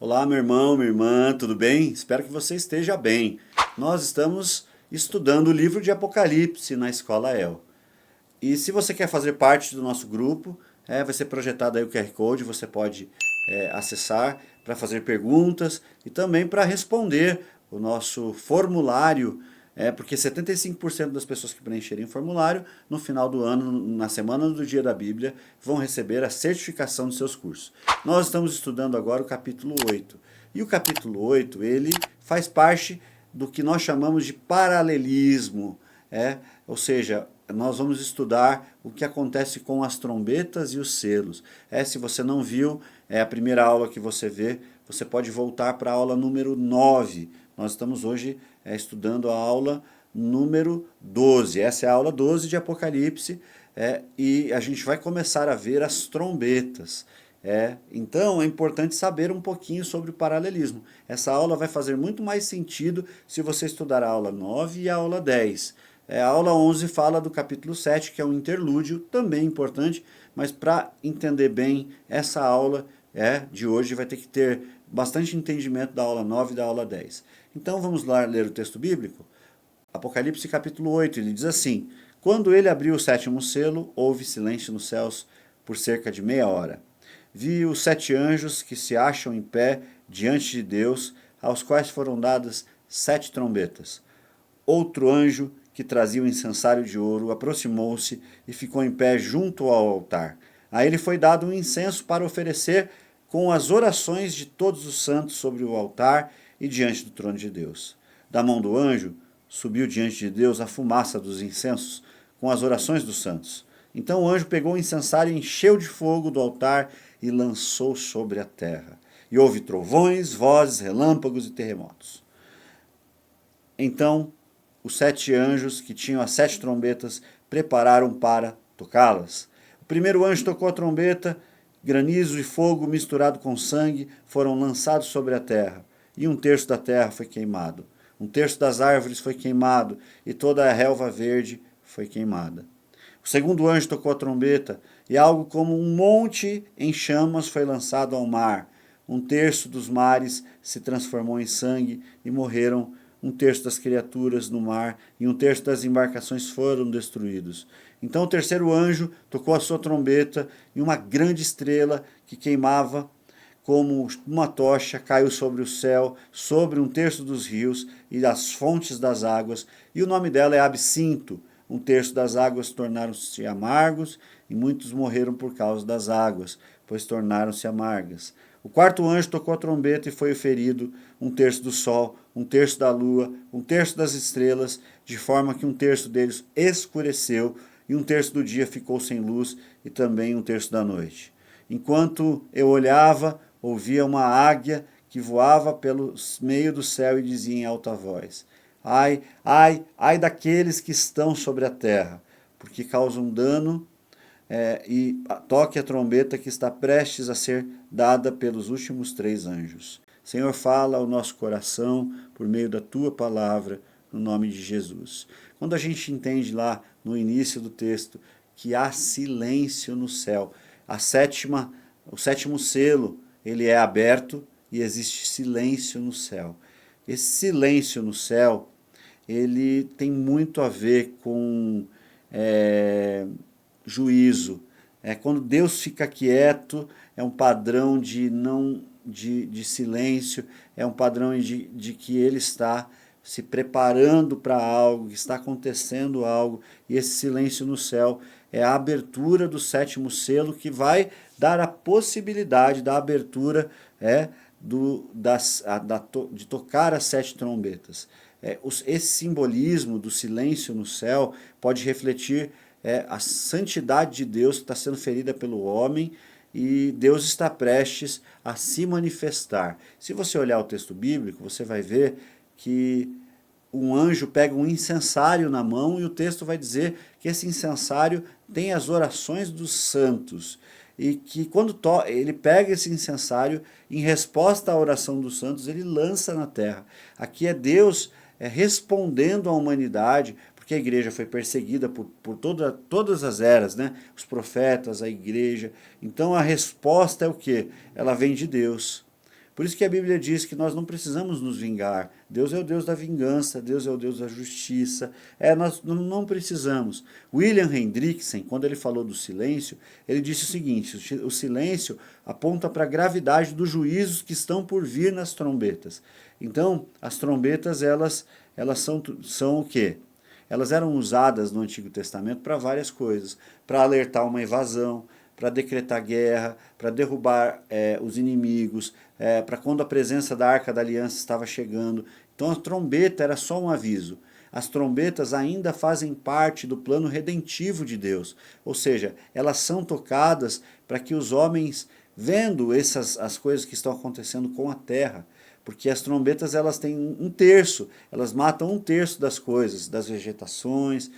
Olá, meu irmão, minha irmã, tudo bem? Espero que você esteja bem. Nós estamos estudando o livro de Apocalipse na Escola El. E se você quer fazer parte do nosso grupo, vai ser projetado aí o QR Code, você pode acessar para fazer perguntas e também para responder o nosso formulário, porque 75% das pessoas que preencherem o formulário, no final do ano, na semana do Dia da Bíblia, vão receber a certificação de seus cursos. Nós estamos estudando agora o capítulo 8. E o capítulo 8, ele faz parte do que nós chamamos de paralelismo, ou seja, nós vamos estudar o que acontece com as trombetas e os selos. Se você não viu, é a primeira aula que você vê, você pode voltar para a aula número 9. Nós estamos hoje estudando a aula número 12. Essa é a aula 12 de Apocalipse, e a gente vai começar a ver as trombetas. Então é importante saber um pouquinho sobre o paralelismo. Essa aula vai fazer muito mais sentido se você estudar a aula 9 e a aula 10. A aula 11 fala do capítulo 7, que é um interlúdio, também importante, mas para entender bem essa aula de hoje vai ter que ter bastante entendimento da aula 9 e da aula 10. Então vamos lá ler o texto bíblico? Apocalipse capítulo 8, ele diz assim: Quando ele abriu o sétimo selo, houve silêncio nos céus por cerca de meia hora. Vi os 7 anjos que se acham em pé diante de Deus, aos quais foram dadas 7 trombetas. Outro anjo, que trazia o incensário de ouro, aproximou-se e ficou em pé junto ao altar. A ele foi dado um incenso para oferecer com as orações de todos os santos sobre o altar e diante do trono de Deus. Da mão do anjo subiu diante de Deus a fumaça dos incensos com as orações dos santos. Então o anjo pegou o incensário e encheu de fogo do altar e lançou sobre a terra. E houve trovões, vozes, relâmpagos e terremotos. Então os 7 anjos que tinham as 7 trombetas prepararam para tocá-las. O primeiro anjo tocou a trombeta, granizo e fogo misturado com sangue foram lançados sobre a terra, e 1/3 da terra foi queimado. 1/3 das árvores foi queimado, e toda a relva verde foi queimada. O segundo anjo tocou a trombeta, e algo como um monte em chamas foi lançado ao mar. 1/3 dos mares se transformou em sangue, e morreram 1/3 das criaturas no mar, e 1/3 das embarcações foram destruídos. Então o terceiro anjo tocou a sua trombeta, e uma grande estrela que queimava como uma tocha caiu sobre o céu, sobre 1/3 dos rios e das fontes das águas, e o nome dela é Absinto. 1/3 das águas tornaram-se amargos, e muitos morreram por causa das águas, pois tornaram-se amargas. O quarto anjo tocou a trombeta e foi ferido 1/3 do sol, 1/3 da lua, 1/3 das estrelas, de forma que 1/3 deles escureceu, e 1/3 do dia ficou sem luz, e também 1/3 da noite. Enquanto eu olhava, ouvia uma águia que voava pelo meio do céu e dizia em alta voz: Ai, ai, ai daqueles que estão sobre a terra, porque causam dano, e toque a trombeta que está prestes a ser dada pelos últimos 3 anjos. Senhor, fala ao nosso coração por meio da Tua palavra, no nome de Jesus. Quando a gente entende lá no início do texto que há silêncio no céu, o sétimo selo, ele é aberto e existe silêncio no céu. Esse silêncio no céu, ele tem muito a ver com juízo. Quando Deus fica quieto, é um padrão de silêncio, é um padrão de que Ele está se preparando para algo, que está acontecendo algo, e esse silêncio no céu é a abertura do sétimo selo, que vai dar a possibilidade da abertura de tocar as 7 trombetas. Esse simbolismo do silêncio no céu pode refletir a santidade de Deus que está sendo ferida pelo homem, e Deus está prestes a se manifestar. Se você olhar o texto bíblico, você vai ver que um anjo pega um incensário na mão, e o texto vai dizer que esse incensário tem as orações dos santos, e que quando ele pega esse incensário, em resposta à oração dos santos, ele lança na terra. Aqui é Deus respondendo à humanidade, porque a igreja foi perseguida por todas as eras, né? Os profetas, a igreja. Então a resposta é o quê? Ela vem de Deus. Por isso que a Bíblia diz que nós não precisamos nos vingar. Deus é o Deus da vingança, Deus é o Deus da justiça. Nós não precisamos. William Hendrickson, quando ele falou do silêncio, ele disse o seguinte: o silêncio aponta para a gravidade dos juízos que estão por vir nas trombetas. Então, as trombetas, elas são o quê? Elas eram usadas no Antigo Testamento para várias coisas, para alertar uma invasão, para decretar guerra, para derrubar os inimigos, para quando a presença da Arca da Aliança estava chegando. Então a trombeta era só um aviso. As trombetas ainda fazem parte do plano redentivo de Deus, ou seja, elas são tocadas para que os homens, vendo as coisas que estão acontecendo com a terra, porque as trombetas elas têm um terço, elas matam um terço das coisas, das vegetações,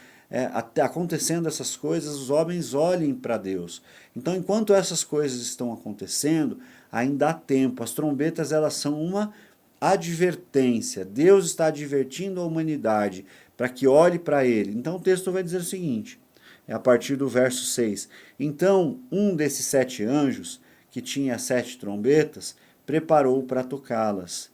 acontecendo essas coisas, os homens olhem para Deus. Então, enquanto essas coisas estão acontecendo, ainda há tempo. As trombetas elas são uma advertência. Deus está advertindo a humanidade para que olhe para Ele. Então, o texto vai dizer o seguinte, a partir do verso 6. Então, um desses 7 anjos, que tinha 7 trombetas, preparou para tocá-las.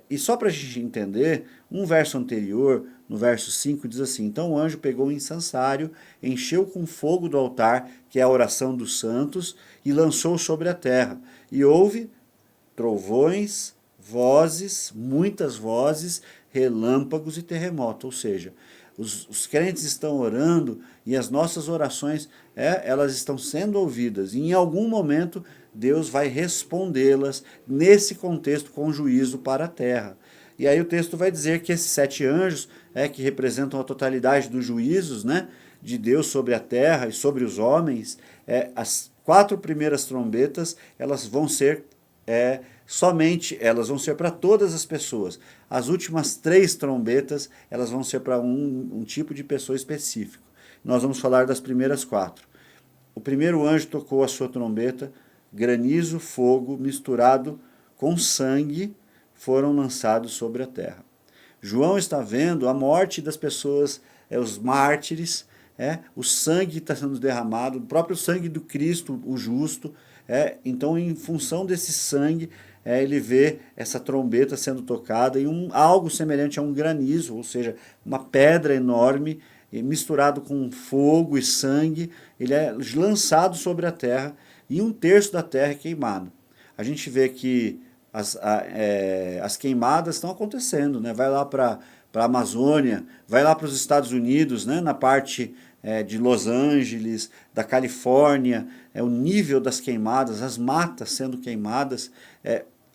E só para a gente entender, um verso anterior, no verso 5, diz assim: então o anjo pegou um incensário, encheu com fogo do altar, que é a oração dos santos, e lançou sobre a terra. E houve trovões, vozes, muitas vozes, relâmpagos e terremoto. Ou seja, os crentes estão orando e as nossas orações, elas estão sendo ouvidas. E em algum momento Deus vai respondê-las nesse contexto com juízo para a terra. E aí o texto vai dizer que esses 7 anjos, que representam a totalidade dos juízos, né, de Deus sobre a terra e sobre os homens, as 4 primeiras trombetas, elas vão ser elas vão ser para todas as pessoas. As últimas 3 trombetas, elas vão ser para um tipo de pessoa específico. Nós vamos falar das primeiras 4. O primeiro anjo tocou a sua trombeta, granizo, fogo, misturado com sangue, foram lançados sobre a terra. João está vendo a morte das pessoas, os mártires, o sangue que está sendo derramado, o próprio sangue do Cristo, o justo. Então, em função desse sangue, ele vê essa trombeta sendo tocada e algo semelhante a um granizo, ou seja, uma pedra enorme, misturado com fogo e sangue, ele é lançado sobre a terra e 1/3 da terra é queimado. A gente vê que as queimadas estão acontecendo, né? Vai lá para a Amazônia, vai lá para os Estados Unidos, né? Na parte de Los Angeles, da Califórnia, o nível das queimadas, as matas sendo queimadas,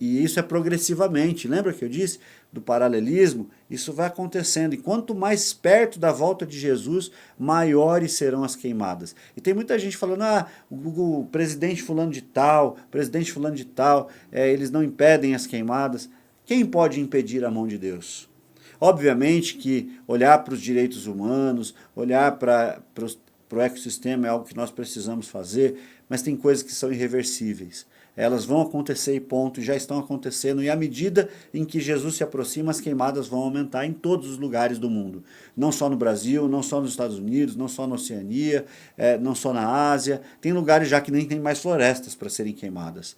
e isso é progressivamente. Lembra que eu disse do paralelismo? Isso vai acontecendo, e quanto mais perto da volta de Jesus, maiores serão as queimadas. E tem muita gente falando, o presidente fulano de tal, eles não impedem as queimadas. Quem pode impedir a mão de Deus? Obviamente que olhar para os direitos humanos, olhar para o ecossistema é algo que nós precisamos fazer, mas tem coisas que são irreversíveis. Elas vão acontecer e ponto, já estão acontecendo, e à medida em que Jesus se aproxima, as queimadas vão aumentar em todos os lugares do mundo. Não só no Brasil, não só nos Estados Unidos, não só na Oceania, não só na Ásia. Tem lugares já que nem tem mais florestas para serem queimadas.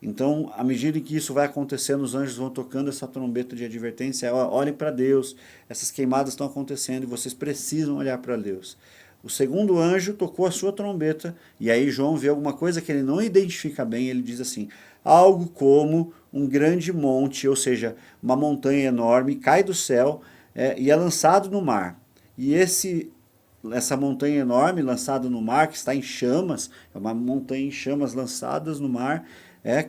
Então, à medida em que isso vai acontecendo, os anjos vão tocando essa trombeta de advertência, olhem para Deus, essas queimadas estão acontecendo e vocês precisam olhar para Deus. O segundo anjo tocou a sua trombeta, e aí João vê alguma coisa que ele não identifica bem, ele diz assim, algo como um grande monte, ou seja, uma montanha enorme, cai do céu e é lançado no mar. E essa montanha enorme lançada no mar, que está em chamas, é uma montanha em chamas lançadas no mar,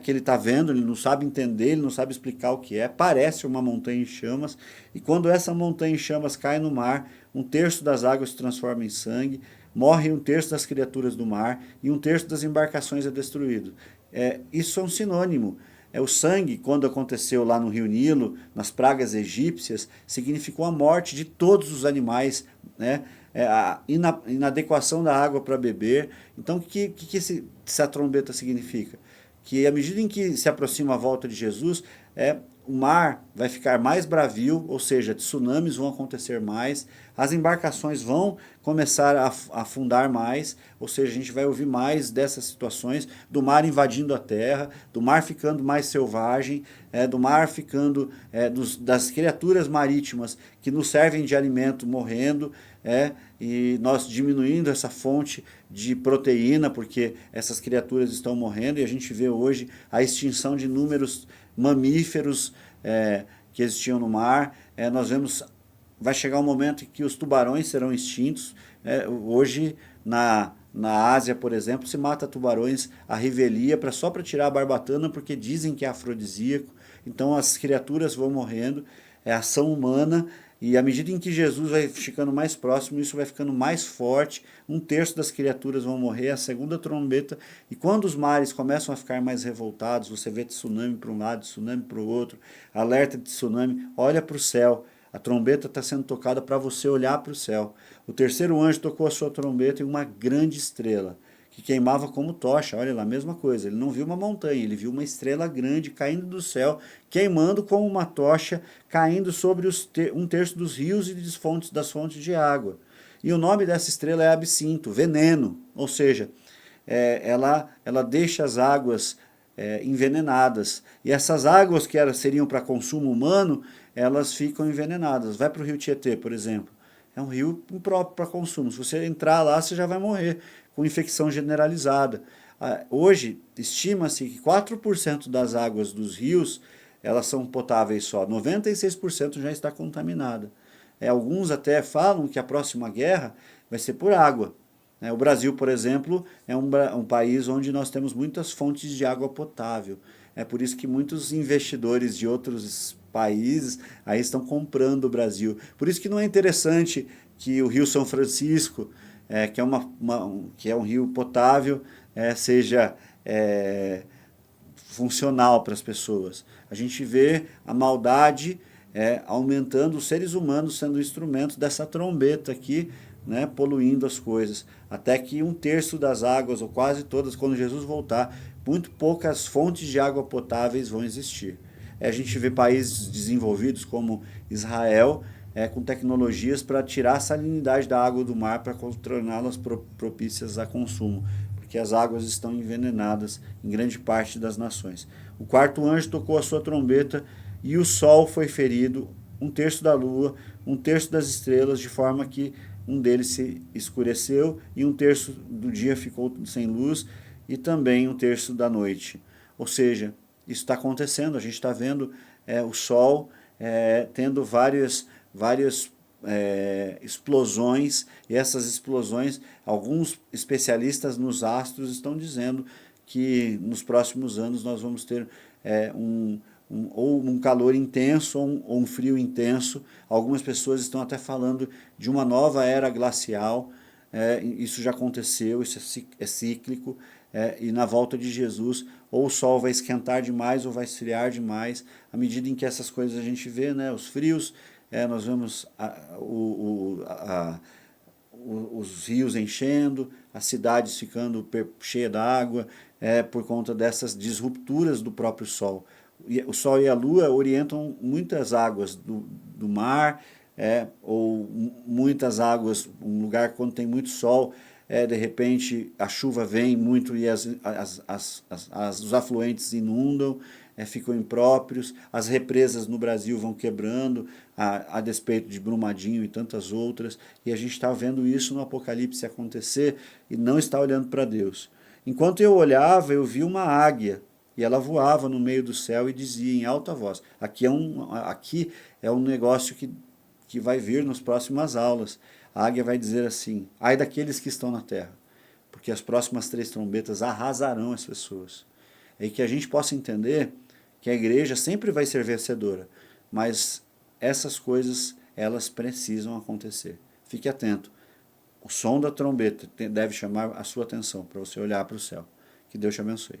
que ele está vendo, ele não sabe entender, ele não sabe explicar o que parece uma montanha em chamas, e quando essa montanha em chamas cai no mar, 1/3 das águas se transforma em sangue, morre 1/3 das criaturas do mar, e 1/3 das embarcações é destruído. Isso é um sinônimo. O sangue, quando aconteceu lá no Rio Nilo, nas pragas egípcias, significou a morte de todos os animais, né? A inadequação da água para beber. Então, o que essa trombeta significa? que à medida em que se aproxima a volta de Jesus, o mar vai ficar mais bravio, ou seja, tsunamis vão acontecer mais, as embarcações vão começar a afundar mais, ou seja, a gente vai ouvir mais dessas situações, do mar invadindo a terra, do mar ficando mais selvagem, do mar ficando, das criaturas marítimas que nos servem de alimento morrendo, e nós diminuindo essa fonte de proteína, porque essas criaturas estão morrendo, e a gente vê hoje a extinção de inúmeros mamíferos que existiam no mar. Nós vemos, vai chegar um momento em que os tubarões serão extintos. Hoje, na Ásia, por exemplo, se mata tubarões à revelia só para tirar a barbatana, porque dizem que é afrodisíaco. Então as criaturas vão morrendo, é ação humana, e à medida em que Jesus vai ficando mais próximo, isso vai ficando mais forte, 1/3 das criaturas vão morrer, a segunda trombeta, e quando os mares começam a ficar mais revoltados, você vê tsunami para um lado, tsunami para o outro, alerta de tsunami, olha para o céu, a trombeta está sendo tocada para você olhar para o céu. O terceiro anjo tocou a sua trombeta em uma grande estrela, que queimava como tocha, olha lá, a mesma coisa, ele não viu uma montanha, ele viu uma estrela grande caindo do céu, queimando como uma tocha, caindo sobre 1/3 dos rios e das fontes de água. E o nome dessa estrela é absinto, veneno, ou seja, ela deixa as águas envenenadas, e essas águas que seriam para consumo humano, elas ficam envenenadas. Vai para o rio Tietê, por exemplo, é um rio impróprio para consumo, se você entrar lá você já vai morrer, com infecção generalizada. Hoje, estima-se que 4% das águas dos rios, elas são potáveis só, 96% já está contaminada. Alguns até falam que a próxima guerra vai ser por água. O Brasil, por exemplo, é um país onde nós temos muitas fontes de água potável. É por isso que muitos investidores de outros países aí estão comprando o Brasil. Por isso que não é interessante que o Rio São Francisco, que é um rio potável, seja funcional para as pessoas. A gente vê a maldade aumentando, os seres humanos sendo instrumento dessa trombeta aqui, né, poluindo as coisas, até que 1/3 das águas, ou quase todas, quando Jesus voltar, muito poucas fontes de água potáveis vão existir. A gente vê países desenvolvidos como Israel, com tecnologias para tirar a salinidade da água do mar, para torná-las propícias a consumo, porque as águas estão envenenadas em grande parte das nações. O quarto anjo tocou a sua trombeta e o sol foi ferido, 1/3 da lua, 1/3 das estrelas, de forma que um deles se escureceu e 1/3 do dia ficou sem luz e também 1/3 da noite. Ou seja, isso está acontecendo, a gente está vendo o sol tendo várias explosões, e essas explosões, alguns especialistas nos astros estão dizendo que nos próximos anos nós vamos ter ou um calor intenso ou um frio intenso. Algumas pessoas estão até falando de uma nova era glacial. Isso já aconteceu, isso é cíclico, e na volta de Jesus ou o sol vai esquentar demais ou vai esfriar demais, à medida em que essas coisas a gente vê, né, os frios, nós vemos os rios enchendo, as cidades ficando cheias d'água, por conta dessas disrupturas do próprio sol. O sol e a lua orientam muitas águas do mar, ou muitas águas, um lugar quando tem muito sol, de repente a chuva vem muito e os afluentes inundam, ficam impróprios, as represas no Brasil vão quebrando, a despeito de Brumadinho e tantas outras, e a gente está vendo isso no Apocalipse acontecer e não está olhando para Deus. Enquanto eu olhava, eu vi uma águia, e ela voava no meio do céu e dizia em alta voz, aqui é um negócio que vai vir nas próximas aulas. A águia vai dizer assim: ai daqueles que estão na terra, porque as próximas 3 trombetas arrasarão as pessoas. E que a gente possa entender que a igreja sempre vai ser vencedora, mas essas coisas, elas precisam acontecer. Fique atento. O som da trombeta deve chamar a sua atenção para você olhar para o céu. Que Deus te abençoe.